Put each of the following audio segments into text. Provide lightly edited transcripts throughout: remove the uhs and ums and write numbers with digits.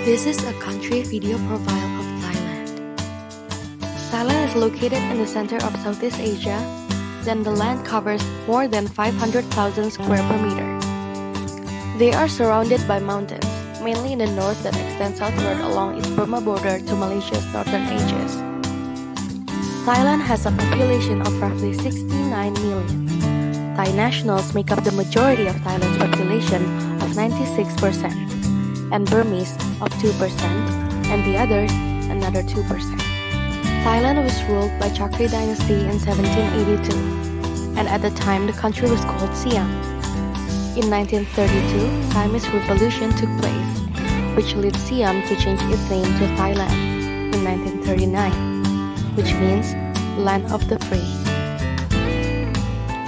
This is a country video profile of Thailand. Thailand is located in the center of Southeast Asia, then the land covers more than 500,000 square per meter. They are surrounded by mountains, mainly in the north that extend southward along its Burma border to Malaysia's northern edges. Thailand has a population of roughly 69 million. Thai nationals make up the majority of Thailand's population of 96%, and Burmese of 2%, and the others another 2%. Thailand was ruled by Chakri dynasty in 1782, and at the time the country was called Siam. In 1932, Siamese Revolution took place, which led Siam to change its name to Thailand in 1939, which means Land of the Free.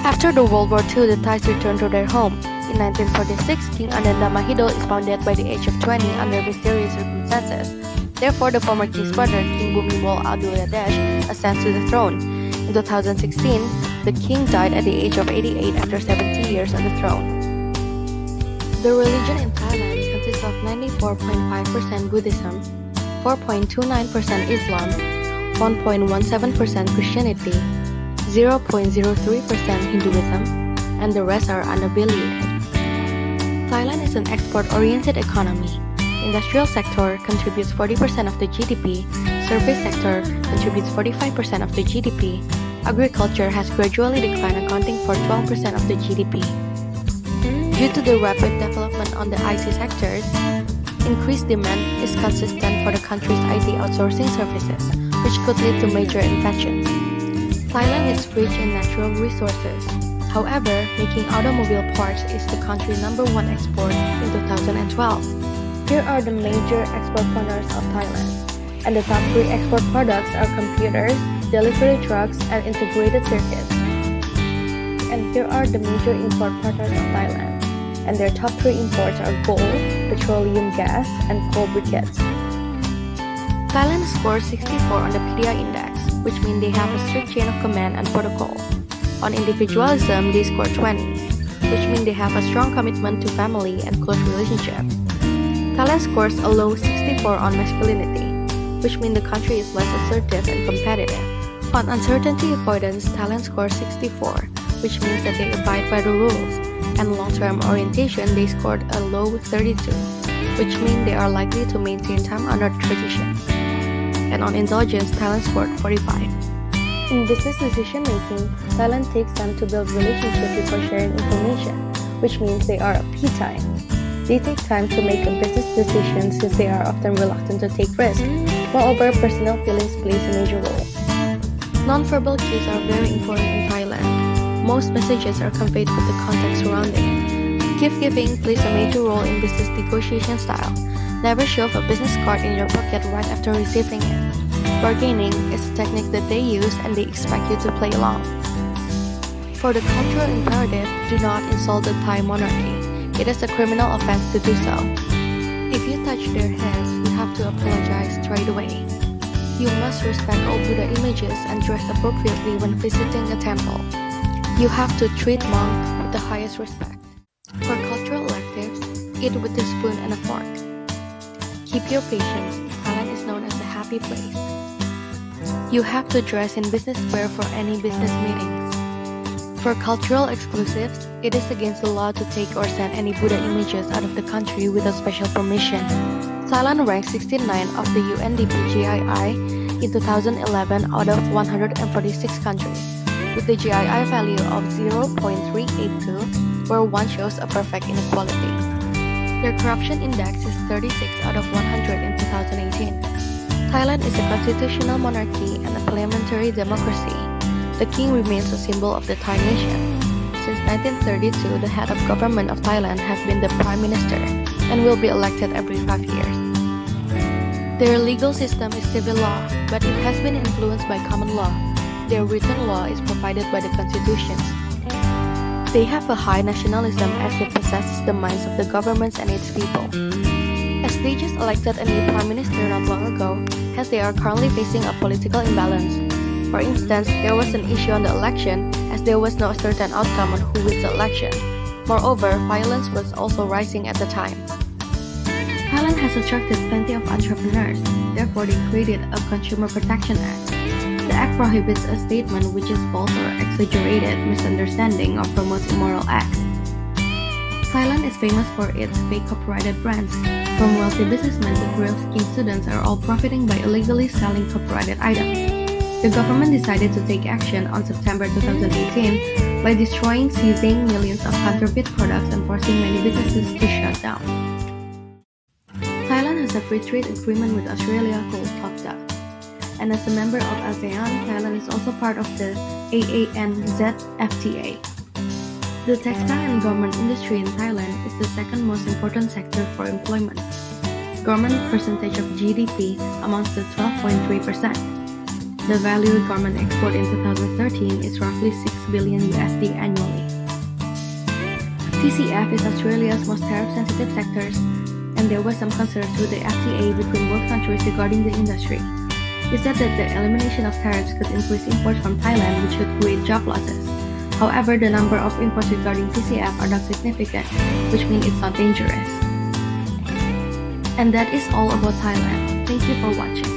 After the World War II, the Thais returned to their home. In 1946, King Ananda Mahidol is founded by the age of 20 under mysterious circumstances. Therefore, the former king's brother, King Bhumibol Adulyadej, ascends to the throne. In 2016, the king died at the age of 88 after 70 years on the throne. The religion in Thailand consists of 94.5% Buddhism, 4.29% Islam, 1.17% Christianity, 0.03% Hinduism, and the rest are unaffiliated. Thailand is an export-oriented economy. Industrial sector contributes 40% of the GDP, service sector contributes 45% of the GDP, agriculture has gradually declined accounting for 12% of the GDP. Due to the rapid development on the IT sectors, increased demand is consistent for the country's IT outsourcing services, which could lead to major inventions. Thailand is rich in natural resources. However, making automobile parts is the country's #1 export in 2012. Here are the major export partners of Thailand, and the top 3 export products are computers, delivery trucks, and integrated circuits. And here are the major import partners of Thailand, and their top 3 imports are gold, petroleum gas, and coal briquettes. Thailand scores 64 on the PDI index, which means they have a strict chain of command and protocol. On individualism, they score 20, which means they have a strong commitment to family and close relationship. Thailand scores a low 64 on masculinity, which means the country is less assertive and competitive. On uncertainty avoidance, Thailand scores 64, which means that they abide by the rules. And long-term orientation, they scored a low 32, which means they are likely to maintain time-honored traditions. And on indulgence, Thailand scored 45. In business decision-making, Thailand takes time to build relationships before sharing information, which means they are a P-time. They take time to make a business decision since they are often reluctant to take risks. Moreover, personal feelings plays a major role. Non-verbal cues are very important in Thailand. Most messages are conveyed with the context surrounding it. Gift-giving plays a major role in business negotiation style. Never shove a business card in your pocket right after receiving it. Bargaining is a technique that they use and they expect you to play along. For the cultural imperative, do not insult the Thai monarchy. It is a criminal offense to do so. If you touch their heads, you have to apologize straight away. You must respect all Buddha images and dress appropriately when visiting a temple. You have to treat monk with the highest respect. For cultural electives, eat with a spoon and a fork. Keep your patience. Thailand is known as a happy place. You have to dress in business wear for any business meetings. For cultural exclusives, it is against the law to take or send any Buddha images out of the country without special permission. Thailand ranked 69 of the UNDP GII in 2011 out of 146 countries, with the GII value of 0.382, where 1 shows a perfect inequality. Their corruption index is 36 out of 100 in 2018. Thailand is a constitutional monarchy and a parliamentary democracy. The king remains a symbol of the Thai nation. Since 1932, the head of government of Thailand has been the prime minister and will be elected every 5 years. Their legal system is civil law, but it has been influenced by common law. Their written law is provided by the constitutions. They have a high nationalism as it possesses the minds of the governments and its people. As they just elected a new prime minister not long ago, hence they are currently facing a political imbalance. For instance, there was an issue on the election as there was no certain outcome on who wins the election. Moreover, violence was also rising at the time. Thailand has attracted plenty of entrepreneurs, therefore they created a Consumer Protection Act. The act prohibits a statement which is false or exaggerated, misunderstanding, or promotes immoral acts. Thailand is famous for its fake copyrighted brands. From wealthy businessmen to career-seeking students are all profiting by illegally selling copyrighted items. The government decided to take action on September 2018 by destroying, seizing millions of counterfeit products and forcing many businesses to shut down. Thailand has a free trade agreement with Australia called TOFTA. And as a member of ASEAN, Thailand is also part of the ANZFTA. The textile and garment industry in Thailand is the second most important sector for employment. Garment percentage of GDP amounts to 12.3%. The value garment export in 2013 is roughly $6 billion annually. TCF is Australia's most tariff-sensitive sectors, and there were some concerns with the FTA between both countries regarding the industry. It said that the elimination of tariffs could increase imports from Thailand, which would create job losses. However, the number of imports regarding TCF are not significant, which means it's not dangerous. And that is all about Thailand. Thank you for watching.